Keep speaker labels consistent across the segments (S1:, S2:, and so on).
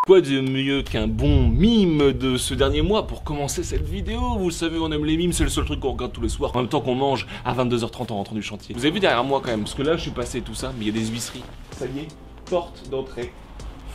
S1: Quoi de mieux qu'un bon mime de ce dernier mois pour commencer cette vidéo? Vous le savez, on aime les mimes, c'est le seul truc qu'on regarde tous les soirs, en même temps qu'on mange à 22h30 en rentrant du chantier. Vous avez vu derrière moi quand même, parce que là je suis passé tout ça, mais il y a des huisseries. Ça y est, porte d'entrée.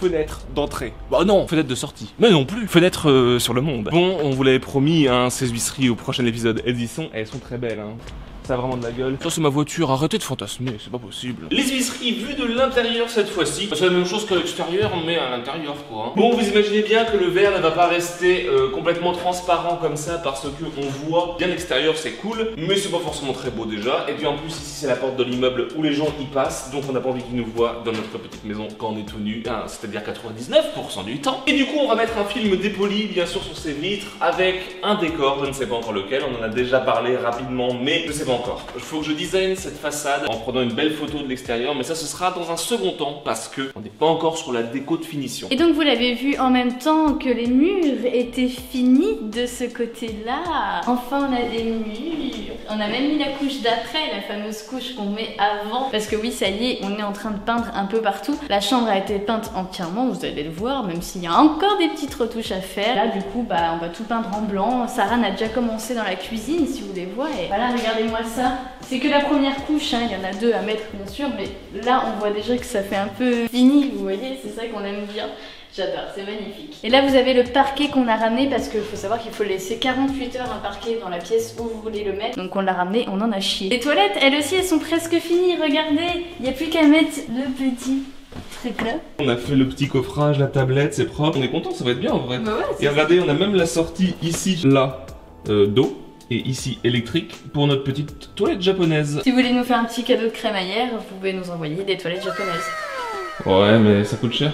S1: Fenêtre d'entrée. Bah non, fenêtre de sortie. Mais non plus. Fenêtre sur le monde. Bon, on vous l'avait promis, hein, ces huisseries au prochain épisode. Elles sont très belles, hein. Ça a vraiment de la gueule. Ça c'est ma voiture, arrêtez de fantasmer, c'est pas possible. Les huisseries vues de l'intérieur cette fois-ci. C'est la même chose qu'à l'extérieur, mais à l'intérieur quoi. Hein. Bon, vous imaginez bien que le verre ne va pas rester complètement transparent comme ça parce que on voit bien l'extérieur, c'est cool, mais c'est pas forcément très beau déjà. Et puis en plus ici c'est la porte de l'immeuble où les gens y passent, donc on n'a pas envie qu'ils nous voient dans notre petite maison quand on est tout nu, hein, c'est-à-dire 99% du temps. Et du coup on va mettre un film dépoli bien sûr sur ces vitres avec un décor, je ne sais pas encore lequel, on en a déjà parlé rapidement, mais je sais pas encore. Il faut que je design cette façade en prenant une belle photo de l'extérieur, mais ça ce sera dans un second temps parce que on n'est pas encore sur la déco de finition.
S2: Et donc vous l'avez vu en même temps que les murs étaient finis de ce côté-là. Enfin on a des murs. On a même mis la couche d'après, la fameuse couche qu'on met avant. Parce que oui, ça y est, on est en train de peindre un peu partout. La chambre a été peinte entièrement, vous allez le voir, même s'il y a encore des petites retouches à faire. Là du coup, bah on va tout peindre en blanc. Sarah a déjà commencé dans la cuisine, si vous voulez voir. Et voilà, regardez-moi ça. C'est que la première couche, hein. Il y en a deux à mettre bien sûr, mais là on voit déjà que ça fait un peu fini, vous voyez, c'est ça qu'on aime bien. J'adore, c'est magnifique. Et là vous avez le parquet qu'on a ramené parce qu'il faut savoir qu'il faut laisser 48 heures un parquet dans la pièce où vous voulez le mettre. Donc on l'a ramené, on en a chié. Les toilettes, elles aussi, elles sont presque finies, regardez. Il n'y a plus qu'à mettre le petit truc là.
S1: On a fait le petit coffrage, la tablette, c'est propre. On est content, ça va être bien en vrai.
S2: Bah ouais,
S1: et regardez, on a même la sortie ici, là, d'eau. Et ici électrique pour notre petite toilette japonaise.
S2: Si vous voulez nous faire un petit cadeau de crémaillère, vous pouvez nous envoyer des toilettes japonaises.
S1: Ouais, mais ça coûte cher.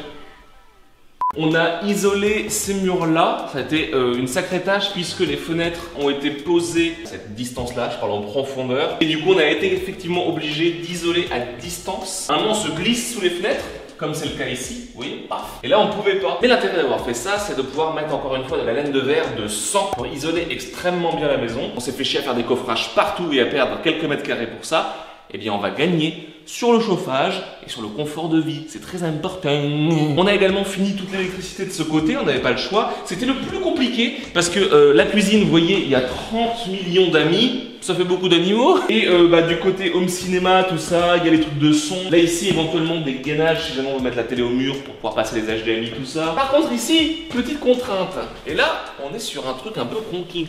S1: On a isolé ces murs-là, ça a été une sacrée tâche puisque les fenêtres ont été posées à cette distance-là, je parle en profondeur. Et du coup, on a été effectivement obligé d'isoler à distance. Un moment, on se glisse sous les fenêtres, comme c'est le cas ici, vous voyez, paf. Et là, on pouvait pas. Mais l'intérêt d'avoir fait ça, c'est de pouvoir mettre encore une fois de la laine de verre de 100 pour isoler extrêmement bien la maison. On s'est fait chier à faire des coffrages partout et à perdre quelques mètres carrés pour ça. Eh bien, on va gagner sur le chauffage et sur le confort de vie. C'est très important. On a également fini toute l'électricité de ce côté, on n'avait pas le choix. C'était le plus compliqué parce que la cuisine, vous voyez, il y a 30 millions d'amis. Ça fait beaucoup d'animaux. Et du côté home cinéma, tout ça, il y a les trucs de son. Là, ici, éventuellement, des gainages si jamais on veut mettre la télé au mur pour pouvoir passer les HDMI, tout ça. Par contre, ici, petite contrainte. Et là, on est sur un truc un peu conquis.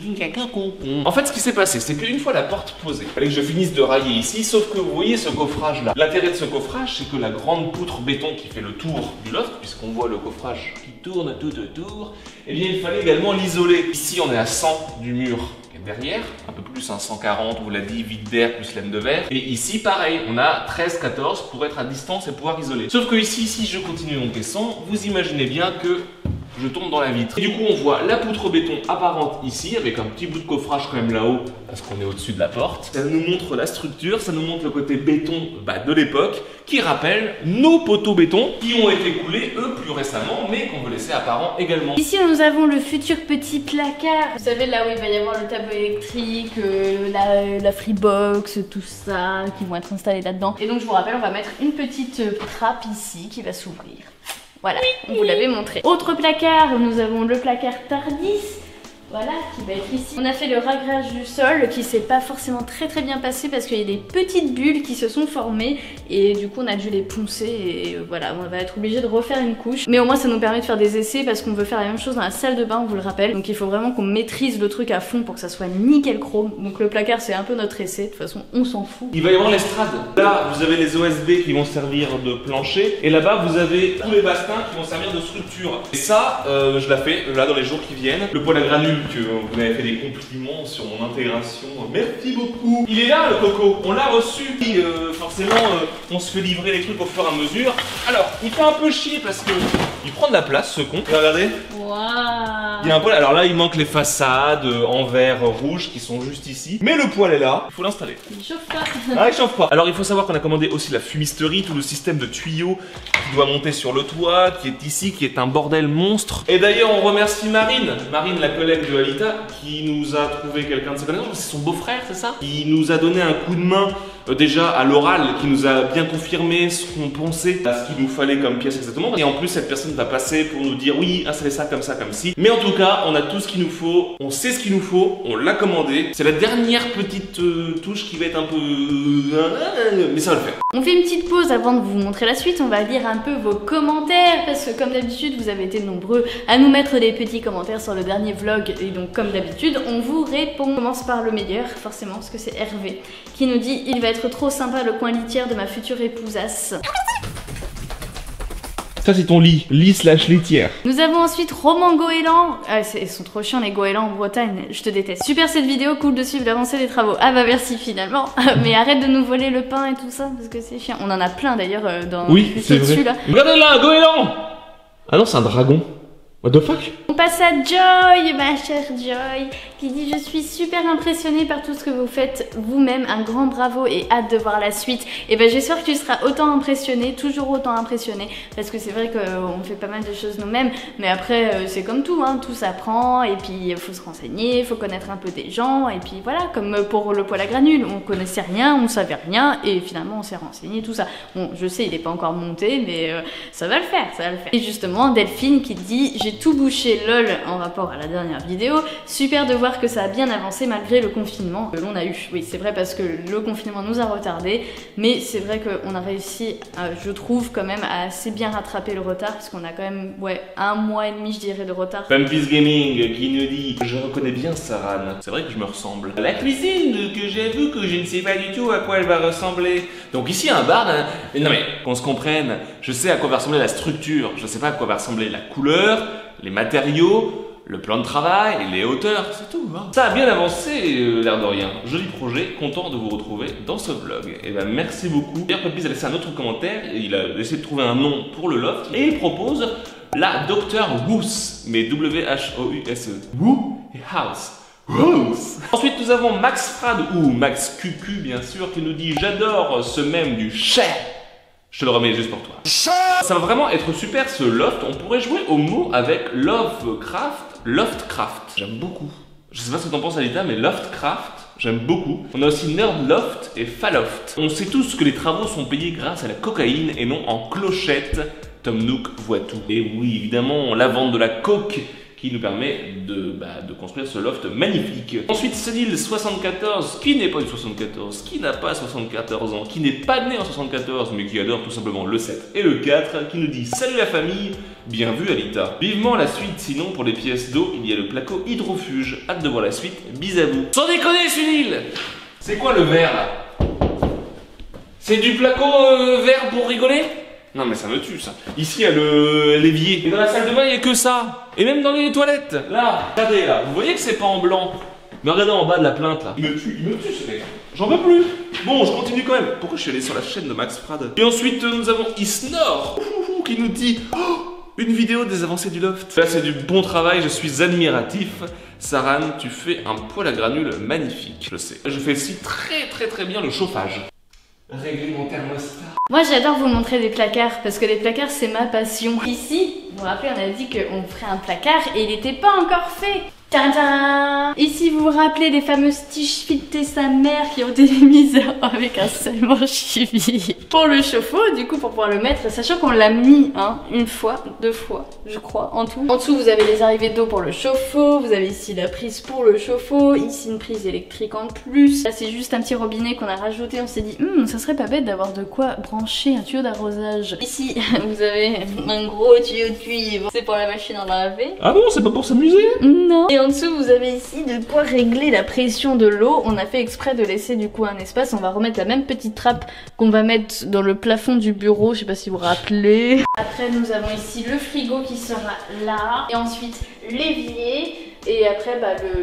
S1: En fait, ce qui s'est passé, c'est qu'une fois la porte posée, il fallait que je finisse de railler ici, sauf que vous voyez ce coffrage là. L'intérêt de ce coffrage, c'est que la grande poutre béton qui fait le tour du loft, puisqu'on voit le coffrage qui tourne tout autour, eh bien, il fallait également l'isoler. Ici, on est à 100 du mur. Derrière, un peu plus, hein, 140, on vous l'a dit, vide d'air plus laine de verre. Et ici, pareil, on a 13-14 pour être à distance et pouvoir isoler. Sauf que ici, si je continue mon caisson, vous imaginez bien que je tombe dans la vitre. Et du coup, on voit la poutre béton apparente ici, avec un petit bout de coffrage quand même là-haut, parce qu'on est au-dessus de la porte. Ça nous montre la structure, ça nous montre le côté béton de l'époque, qui rappelle nos poteaux béton, qui ont été coulés, eux, plus récemment, mais qu'on veut laisser apparent également.
S2: Ici, nous avons le futur petit placard. Vous savez, là où il va y avoir le tableau électrique, la Freebox, tout ça, qui vont être installés là-dedans. Et donc, je vous rappelle, on va mettre une petite trappe ici, qui va s'ouvrir. Voilà, on vous l'avait montré. Autre placard, nous avons le placard Tardis. Voilà, qui va être ici. On a fait le ragrage du sol qui s'est pas forcément très bien passé parce qu'il y a des petites bulles qui se sont formées et du coup on a dû les poncer et voilà, on va être obligé de refaire une couche. Mais au moins ça nous permet de faire des essais parce qu'on veut faire la même chose dans la salle de bain, on vous le rappelle. Donc il faut vraiment qu'on maîtrise le truc à fond pour que ça soit nickel chrome. Donc le placard c'est un peu notre essai, de toute façon on s'en fout.
S1: Il va y avoir l'estrade. Là vous avez les OSB qui vont servir de plancher et là-bas vous avez tous les bastins qui vont servir de structure. Et ça, je la fais là dans les jours qui viennent. Le poêle à granules que vous m'avez fait des compliments sur mon intégration. Merci beaucoup. Il est là le coco, on l'a reçu. Et, forcément, on se fait livrer les trucs au fur et à mesure. Alors, il fait un peu chier parce que il prend de la place ce con. Regardez.
S2: Waouh.
S1: Il y a un poêle. Alors là, il manque les façades en verre rouge qui sont juste ici. Mais le poêle est là. Il faut l'installer.
S2: Il chauffe pas.
S1: Ah, il chauffe pas. Alors, il faut savoir qu'on a commandé aussi la fumisterie, tout le système de tuyaux qui doit monter sur le toit, qui est ici, qui est un bordel monstre. Et d'ailleurs, on remercie Marine, la collègue de Alita, qui nous a trouvé quelqu'un de sa connaissance. C'est son beau-frère, c'est ça? Qui nous a donné un coup de main déjà à l'oral qui nous a bien confirmé ce qu'on pensait, ce qu'il nous fallait comme pièce exactement. Et en plus, cette personne va passer pour nous dire oui, installez ça, comme ci. Mais en tout cas, on a tout ce qu'il nous faut, on sait ce qu'il nous faut, on l'a commandé. C'est la dernière petite touche qui va être un peu... mais ça va le faire.
S2: On fait une petite pause avant de vous montrer la suite. On va lire un peu vos commentaires parce que comme d'habitude, vous avez été nombreux à nous mettre des petits commentaires sur le dernier vlog. Et donc comme d'habitude, on vous répond. On commence par le meilleur, forcément, parce que c'est Hervé qui nous dit « Il va être trop sympa le coin litière de ma future épousasse ».
S1: Ça c'est ton lit / litière.
S2: Nous avons ensuite Roman Goéland. Ah, ils sont trop chiants les goélands en Bretagne, je te déteste. Super cette vidéo, cool de suivre l'avancée des travaux. Ah bah merci finalement. Mais arrête de nous voler le pain et tout ça, parce que c'est chiant. On en a plein d'ailleurs dans
S1: oui, c'est vrai. Là. Regardez là, un goéland. Ah non, c'est un dragon. What the fuck?
S2: On passe à Joy, ma chère Joy, qui dit « Je suis super impressionnée par tout ce que vous faites vous-même, un grand bravo et hâte de voir la suite. » Et ben j'espère que tu seras autant impressionné, toujours autant impressionné, parce que c'est vrai qu'on fait pas mal de choses nous-mêmes, mais après c'est comme tout, hein, tout s'apprend, et puis il faut se renseigner, il faut connaître un peu des gens, et puis voilà, comme pour le poêle à granules, on connaissait rien, on savait rien, et finalement on s'est renseigné, tout ça. Bon, je sais, il n'est pas encore monté, mais ça va le faire, ça va le faire. Et justement, Delphine qui dit « J'ai tout bouché lol en rapport à la dernière vidéo. Super de voir que ça a bien avancé malgré le confinement que l'on a eu. » Oui, c'est vrai parce que le confinement nous a retardé, mais c'est vrai qu'on a réussi, je trouve quand même, à assez bien rattraper le retard parce qu'on a quand même, ouais, 1 mois et demi, je dirais, de retard.
S1: Pumpis Gaming qui nous dit « Je reconnais bien Saran. C'est vrai que je me ressemble. La cuisine que j'avoue que je ne sais pas du tout à quoi elle va ressembler. » Donc ici un bar, non mais qu'on se comprenne, je sais à quoi va ressembler la structure, je sais pas à quoi va ressembler la couleur, les matériaux, le plan de travail, les hauteurs, c'est tout. Hein. Ça a bien avancé, l'air de rien. Joli projet, content de vous retrouver dans ce vlog. Et ben merci beaucoup. D'ailleurs, Pumpis a laissé un autre commentaire, il a essayé de trouver un nom pour le loft, et il propose la Dr Woos, mais W-H-O-U-S-E. Woo et House. Woos. Ensuite, nous avons Max Frad, ou Max QQ bien sûr, qui nous dit « J'adore ce mème du chais ». Je te le remets juste pour toi. Ça va vraiment être super ce loft. On pourrait jouer au mot avec Lovecraft, Loftcraft. J'aime beaucoup. Je sais pas ce que t'en penses Alita, mais Loftcraft, j'aime beaucoup. On a aussi Nerdloft et Falloft. On sait tous que les travaux sont payés grâce à la cocaïne et non en clochette. Tom Nook voit tout. Et oui, évidemment, la vente de la coke qui nous permet de construire ce loft magnifique. Ensuite, Céline74, qui n'est pas du 74, qui n'a pas 74 ans, qui n'est pas né en 74, mais qui adore tout simplement le 7 et le 4, qui nous dit « Salut la famille, bien vu Alita. Vivement la suite, sinon pour les pièces d'eau, il y a le placo hydrofuge. Hâte de voir la suite, bis à vous. » Sans déconner, Sunil! C'est quoi le verre là? C'est du placo vert pour rigoler? Non mais ça me tue ça. Ici il y a l'évier. Et dans la salle de bain il n'y a que ça. Et même dans les toilettes. Là, regardez là. Vous voyez que c'est pas en blanc. Mais regardez en bas de la plainte là. Il me tue ce mec. J'en peux plus. Bon, je continue quand même. Pourquoi je suis allé sur la chaîne de Max Frad? Et ensuite nous avons Isnor qui nous dit une vidéo des avancées du loft. Là c'est du bon travail, je suis admiratif. Saran, tu fais un poêle à granules magnifique. Je sais. Je fais aussi très bien le chauffage. Régler mon thermostat.
S2: Moi j'adore vous montrer des placards parce que les placards c'est ma passion. Ici, vous vous rappelez, on a dit qu'on ferait un placard et il n'était pas encore fait. Tadam! Ici vous vous rappelez des fameuses tiges filtées sa mère qui ont été mises avec un scellement chimie pour le chauffe-eau, du coup pour pouvoir le mettre, sachant qu'on l'a mis une fois, 2 fois je crois en tout. En dessous vous avez les arrivées d'eau pour le chauffe-eau, vous avez ici la prise pour le chauffe-eau, ici une prise électrique en plus. Là c'est juste un petit robinet qu'on a rajouté, on s'est dit ça serait pas bête d'avoir de quoi brancher un tuyau d'arrosage. Ici vous avez un gros tuyau de cuivre, c'est pour la machine à laver.
S1: Ah bon, c'est pas pour s'amuser?
S2: Non. Et en dessous vous avez ici de quoi régler la pression de l'eau. On a fait exprès de laisser du coup un espace. On va remettre la même petite trappe qu'on va mettre dans le plafond du bureau, je sais pas si vous vous rappelez. Après nous avons ici le frigo qui sera là. Et ensuite l'évier. Et après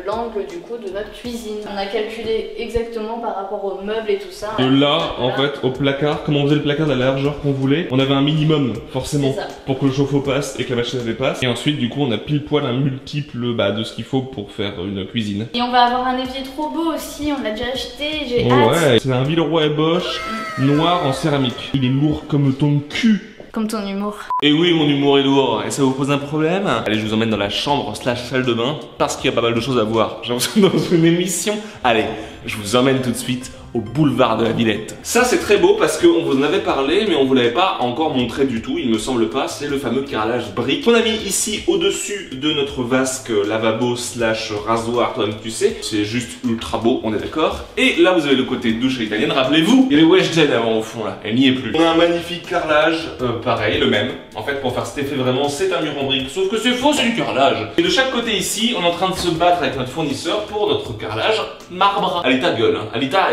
S2: l'angle du coup de notre cuisine. On a calculé exactement par rapport aux meubles et tout ça.
S1: Et là en fait au placard, comme on faisait le placard de la largeur qu'on voulait, on avait un minimum forcément pour que le chauffe-eau passe et que la machine à laver passe. Et ensuite du coup on a pile poil un multiple de ce qu'il faut pour faire une cuisine.
S2: Et on va avoir un évier trop beau aussi, on l'a déjà acheté, j'ai hâte.
S1: Ouais, c'est un Villeroy et Bosch noir en céramique. Il est lourd comme ton cul.
S2: Comme ton humour.
S1: Et oui, mon humour est lourd. Et ça vous pose un problème? Allez, je vous emmène dans la chambre / salle de bain parce qu'il y a pas mal de choses à voir. J'ai l'impression dans une émission. Allez, je vous emmène tout de suite au boulevard de la Villette. Ça c'est très beau parce qu'on vous en avait parlé mais on vous l'avait pas encore montré du tout, il me semble pas, c'est le fameux carrelage brique qu'on a mis ici au-dessus de notre vasque lavabo slash rasoir, toi-même tu sais, c'est juste ultra beau, on est d'accord. Et là vous avez le côté douche italienne, rappelez-vous, il y avait Weshden avant au fond là, elle n'y est plus. On a un magnifique carrelage, pareil, le même, en fait pour faire cet effet vraiment c'est un mur en brique, sauf que c'est faux, c'est du carrelage. Et de chaque côté ici, on est en train de se battre avec notre fournisseur pour notre carrelage marbre. Alita gueule, hein. Alita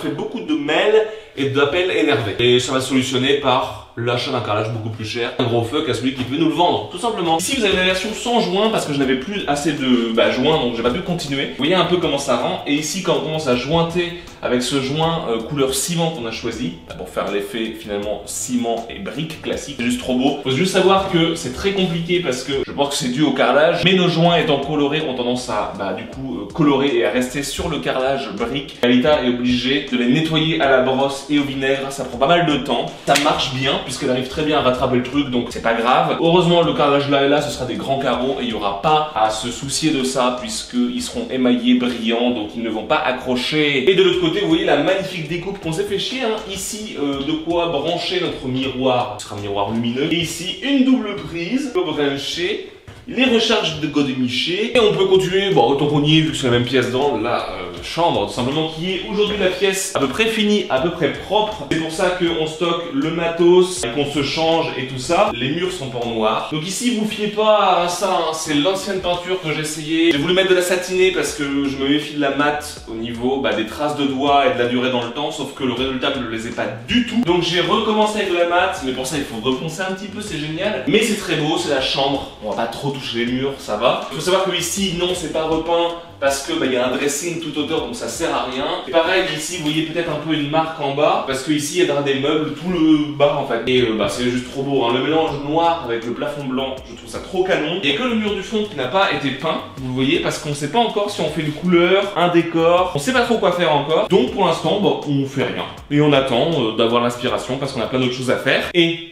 S1: fait beaucoup de mails et d'appels énervés. Et ça va se solutionner par l'achat d'un carrelage beaucoup plus cher. Un gros fuck à celui qui veut nous le vendre, tout simplement. Ici vous avez la version sans joint parce que je n'avais plus assez de joints donc j'ai pas pu continuer. Vous voyez un peu comment ça rend. Et ici quand on commence à jointer avec ce joint couleur ciment qu'on a choisi, pour faire l'effet finalement ciment et brique classique, c'est juste trop beau. Faut juste savoir que c'est très compliqué parce que je pense que c'est dû au carrelage, mais nos joints étant colorés ont tendance à du coup colorer et à rester sur le carrelage brique. Alita est obligée de les nettoyer à la brosse et au vinaigre, ça prend pas mal de temps. Ça marche bien puisqu'elle arrive très bien à rattraper le truc donc c'est pas grave. Heureusement le carrelage là et là ce sera des grands carreaux et il n'y aura pas à se soucier de ça puisqu'ils seront émaillés brillants donc ils ne vont pas accrocher. Et de l'autre côté vous voyez la magnifique découpe qu'on s'est fait chier hein. Ici de quoi brancher notre miroir, ce sera un miroir lumineux. Et ici une double prise pour brancher les recharges de Godemiché. Et on peut continuer, autant qu'on y est vu que c'est la même pièce dans la chambre, tout simplement qui est aujourd'hui la pièce à peu près finie, à peu près propre. C'est pour ça qu'on stocke le matos, qu'on se change et tout ça. Les murs sont en noir. Donc ici vous fiez pas à ça, hein. C'est l'ancienne peinture que j'ai essayé. J'ai voulu mettre de la satinée parce que je me méfie de la mat au niveau des traces de doigts et de la durée dans le temps, sauf que le résultat ne le les est pas du tout. Donc j'ai recommencé avec de la mat, mais pour ça il faut refoncer un petit peu, c'est génial. Mais c'est très beau, c'est la chambre, on va pas trop toucher les murs, ça va. Il faut savoir que ici, non, c'est pas repeint parce que y a un dressing tout hauteur donc ça sert à rien. Et pareil, ici, vous voyez peut-être un peu une marque en bas parce que ici il y a des meubles tout le bas en fait. Et c'est juste trop beau, hein. Le mélange noir avec le plafond blanc, je trouve ça trop canon. Il y a que le mur du fond qui n'a pas été peint, vous voyez, parce qu'on sait pas encore si on fait une couleur, un décor, on sait pas trop quoi faire encore. Donc pour l'instant, on fait rien. Et on attend d'avoir l'inspiration parce qu'on a plein d'autres choses à faire. Et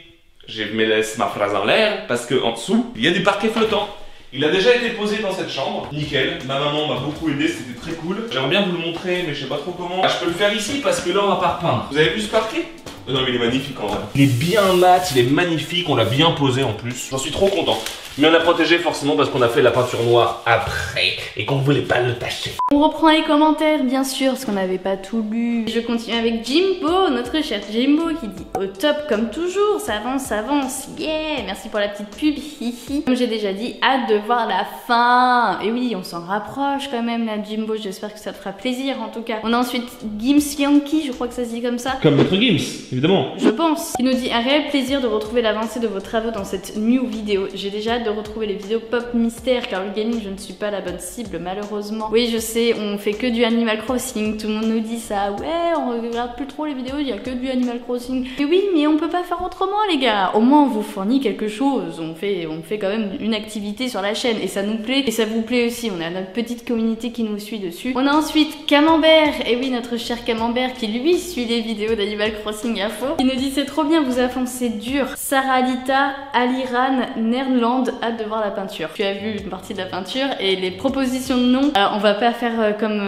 S1: je me laisse ma phrase en l'air parce que en dessous, il y a du parquet flottant. Il a déjà été posé dans cette chambre, nickel. Ma maman m'a beaucoup aidé, c'était très cool. J'aimerais bien vous le montrer, mais je sais pas trop comment. Je peux le faire ici parce que là on va pas repeindre. Vous avez vu ce parquet? Non mais il est magnifique en vrai. Il est bien mat, il est magnifique, on l'a bien posé en plus. J'en suis trop content. Mais on l'a protégé forcément parce qu'on a fait la peinture noire après et qu'on voulait pas le tâcher.
S2: On reprend les commentaires bien sûr parce qu'on n'avait pas tout lu. Je continue avec Jimbo, notre cher Jimbo qui dit au top comme toujours, ça avance, yeah, merci pour la petite pub, hihi. Comme j'ai déjà dit, hâte de voir la fin. Et oui, on s'en rapproche quand même là Jimbo, j'espère que ça te fera plaisir en tout cas. On a ensuite Gims Yankee, je crois que ça se dit comme ça.
S1: Comme notre Gims, évidemment.
S2: Je pense. Il nous dit un réel plaisir de retrouver l'avancée de vos travaux dans cette new vidéo. J'ai déjà hâte de retrouver les vidéos pop mystère car le gaming je ne suis pas la bonne cible malheureusement. Oui je sais, on fait que du Animal Crossing, tout le monde nous dit ça, ouais on regarde plus trop les vidéos, il y a que du Animal Crossing. Mais oui mais on peut pas faire autrement les gars, au moins on vous fournit quelque chose, on fait quand même une activité sur la chaîne et ça nous plaît et ça vous plaît aussi, on a notre petite communauté qui nous suit dessus. On a ensuite Camembert, et oui notre cher Camembert qui lui suit les vidéos d'Animal Crossing à fond. Il nous dit c'est trop bien, vous avancez dur. Sarah Alita, Aliran, Nerdland, hâte de voir la peinture. Tu as vu une partie de la peinture et les propositions de noms. Alors on va pas faire comme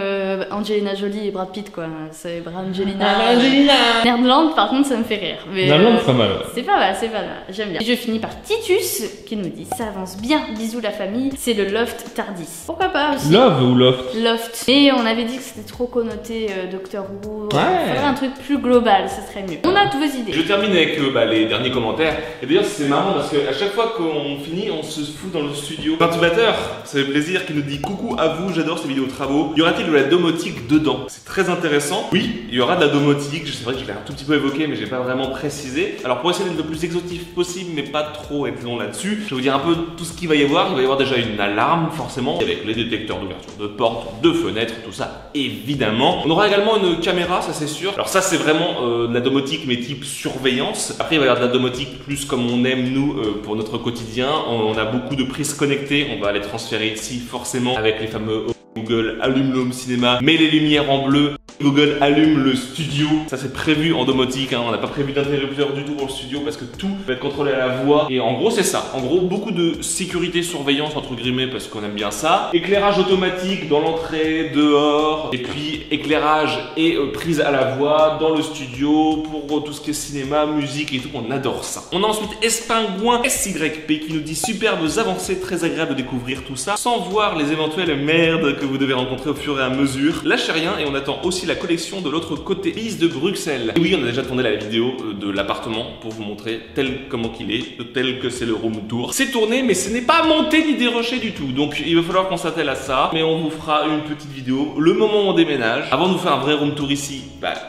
S2: Angelina Jolie et Brad Pitt quoi. C'est Angelina. Nerdland par contre ça me fait rire.
S1: Nerdland c'est pas mal. Ouais.
S2: C'est pas mal, j'aime bien. Et je finis par Titus qui nous dit ça avance bien, bisous la famille. C'est le loft Tardis. Pourquoi pas aussi.
S1: Love ou loft?
S2: Loft. Et on avait dit que c'était trop connoté Doctor Who. Ouais. Faudrait un truc plus global, ce serait mieux. On a toutes vos idées. Je termine avec les derniers commentaires. Et d'ailleurs c'est marrant parce que à chaque fois qu'on finit on se fout dans le studio. Perturbateur, ça fait plaisir, qui nous dit coucou à vous, j'adore ces vidéos travaux. Y aura-t-il de la domotique dedans? C'est très intéressant. Oui, il y aura de la domotique. C'est vrai que je l'ai un tout petit peu évoqué, mais j'ai pas vraiment précisé. Alors pour essayer d'être le plus exhaustif possible, mais pas trop être long là-dessus, je vais vous dire un peu tout ce qu'il va y avoir. Il va y avoir déjà une alarme, forcément, avec les détecteurs d'ouverture de portes, de fenêtres, tout ça, évidemment. On aura également une caméra, ça c'est sûr. Alors ça c'est vraiment de la domotique, mais type surveillance. Après il va y avoir de la domotique plus comme on aime nous pour notre quotidien. On a beaucoup de prises connectées, on va les transférer ici forcément avec les fameux Google Allume l'Home Cinéma, met les lumières en bleu
S1: Google allume le studio, ça c'est prévu en domotique, hein. On n'a pas prévu d'interrupteur du tout pour le studio parce que tout va être contrôlé à la voix. Et en gros c'est ça, en gros beaucoup de sécurité, surveillance entre guillemets parce qu'on aime bien ça. Éclairage automatique dans l'entrée, dehors, et puis éclairage et prise à la voix dans le studio pour tout ce qui est cinéma, musique et tout, on adore ça. On a ensuite Espingouin SYP qui nous dit superbes avancées, très agréable de découvrir tout ça sans voir les éventuelles merdes que vous devez rencontrer au fur et à mesure. Lâchez rien et on attend aussi la collection de l'autre côté Bise de Bruxelles. Et oui, on a déjà tourné la vidéo de l'appartement pour vous montrer tel comment qu'il est, tel que c'est le room tour. C'est tourné mais ce n'est pas monté ni déroché du tout, donc il va falloir qu'on s'attelle à ça, mais on vous fera une petite vidéo le moment où on déménage. Avant de vous faire un vrai room tour ici,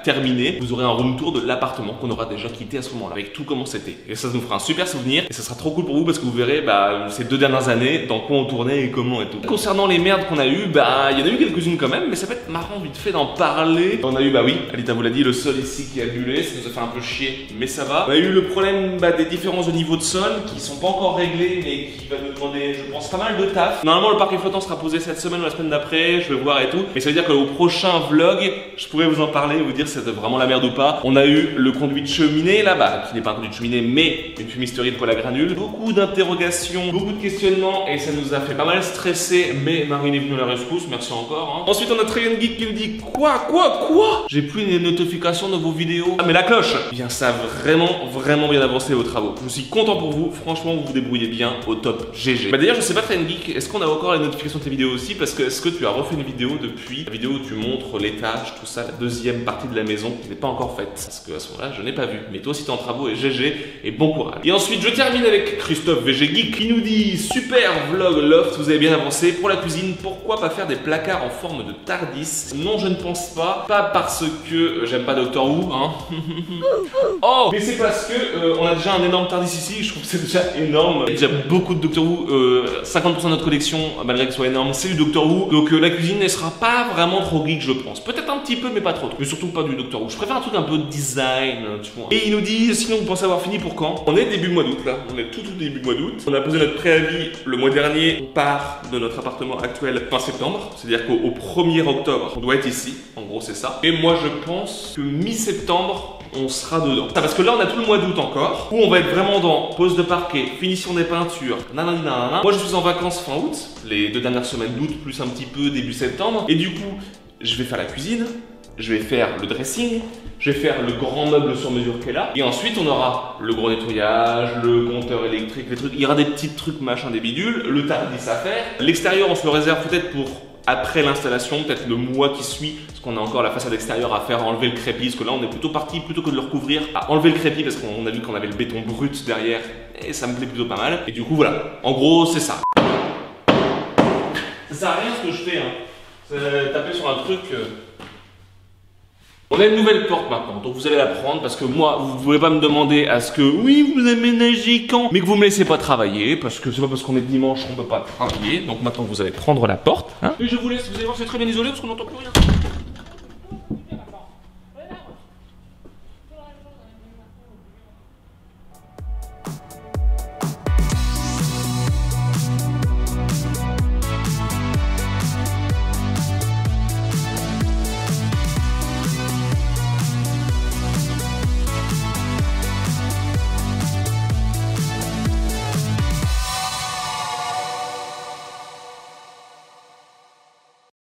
S1: terminé, vous aurez un room tour de l'appartement qu'on aura déjà quitté à ce moment-là, avec tout comment c'était. Et ça nous fera un super souvenir et ça sera trop cool pour vous parce que vous verrez ces 2 dernières années dans quoi on tournait et comment et tout. Concernant les merdes qu'on a eues, il y en a eu quelques-unes quand même, mais ça peut être marrant vite fait d'en parler. On a eu, oui, Alita vous l'a dit, le sol ici qui a bullé, ça nous a fait un peu chier, mais ça va. On a eu le problème des différences au niveau de sol qui sont pas encore réglés, mais qui va nous demander, je pense, pas mal de taf. Normalement, le parquet flottant sera posé cette semaine ou la semaine d'après, je vais voir et tout. Mais ça veut dire qu'au prochain vlog, je pourrais vous en parler, vous dire si c'était vraiment la merde ou pas. On a eu le conduit de cheminée là-bas, qui n'est pas un conduit de cheminée, mais une fumisterie de poêle à granules. Beaucoup d'interrogations, beaucoup de questionnements, et ça nous a fait pas mal stresser, mais Marine est venue à la rescousse, merci encore. Hein. Ensuite, on a Trayan Geek qui nous dit quoi? J'ai plus les notifications de vos vidéos. Ah mais la cloche! Eh bien ça a vraiment bien avancé vos travaux. Je suis content pour vous, franchement vous vous débrouillez bien au top GG. D'ailleurs je sais pas Trayan Geek, est-ce qu'on a encore les notifications de tes vidéos aussi? Parce que est-ce que tu as refait une vidéo depuis la vidéo où tu montres l'étage, tout ça, la deuxième partie de la maison qui n'est pas encore faite? Parce que à ce moment-là je n'ai pas vu. Mais toi aussi t'es en travaux et GG et bon courage. Et ensuite je termine avec Christophe VG Geek qui nous dit super vlog loft, vous avez bien avancé. Pour la cuisine, pourquoi pas faire des placards en forme de TARDIS? Non je ne pense pas. Pas parce que j'aime pas Doctor Who, hein. Oh, mais c'est parce que on a déjà un énorme TARDIS ici, je trouve que c'est déjà énorme. Il y a déjà beaucoup de Doctor Who, 50% de notre collection, malgré que ce soit énorme, c'est du Doctor Who. Donc la cuisine ne sera pas vraiment trop geek, je pense. Peut-être un petit peu, mais pas trop. Mais surtout pas du Doctor Who. Je préfère un truc un peu design, tu vois. Et il nous dit, sinon vous pensez avoir fini pour quand? On est début mois d'août là, on est tout début mois d'août. On a posé notre préavis le mois dernier, on part de notre appartement actuel fin septembre. C'est-à-dire qu'au 1er octobre, on doit être ici. En gros, c'est ça. Et moi, je pense que mi-septembre, on sera dedans. Parce que là, on a tout le mois d'août encore, où on va être vraiment dans pose de parquet, finition des peintures, nanana. Moi, je suis en vacances fin août, les 2 dernières semaines d'août, plus un petit peu début septembre. Et du coup, je vais faire la cuisine, je vais faire le dressing, je vais faire le grand meuble sur mesure qui est là. Et ensuite, on aura le gros nettoyage, le compteur électrique, les trucs. Il y aura des petits trucs, machin, des bidules, le TARDIS à faire. L'extérieur, on se le réserve peut-être pour après l'installation, peut-être le mois qui suit, parce qu'on a encore la façade extérieure à faire, à enlever le crépi, parce que là on est plutôt parti, plutôt que de le recouvrir, à enlever le crépi, parce qu'on a vu qu'on avait le béton brut derrière, et ça me plaît plutôt pas mal. Et du coup voilà, en gros c'est ça. Ça sert à rien ce que je fais, hein. C'est taper sur un truc... On a une nouvelle porte maintenant, donc vous allez la prendre parce que moi, vous ne pouvez pas me demander à ce que oui, vous aménagez quand, mais que vous me laissez pas travailler parce que c'est pas parce qu'on est dimanche qu'on peut pas travailler. Donc maintenant vous allez prendre la porte. Hein. Et je vous laisse, vous allez voir, c'est très bien isolé parce qu'on n'entend plus rien.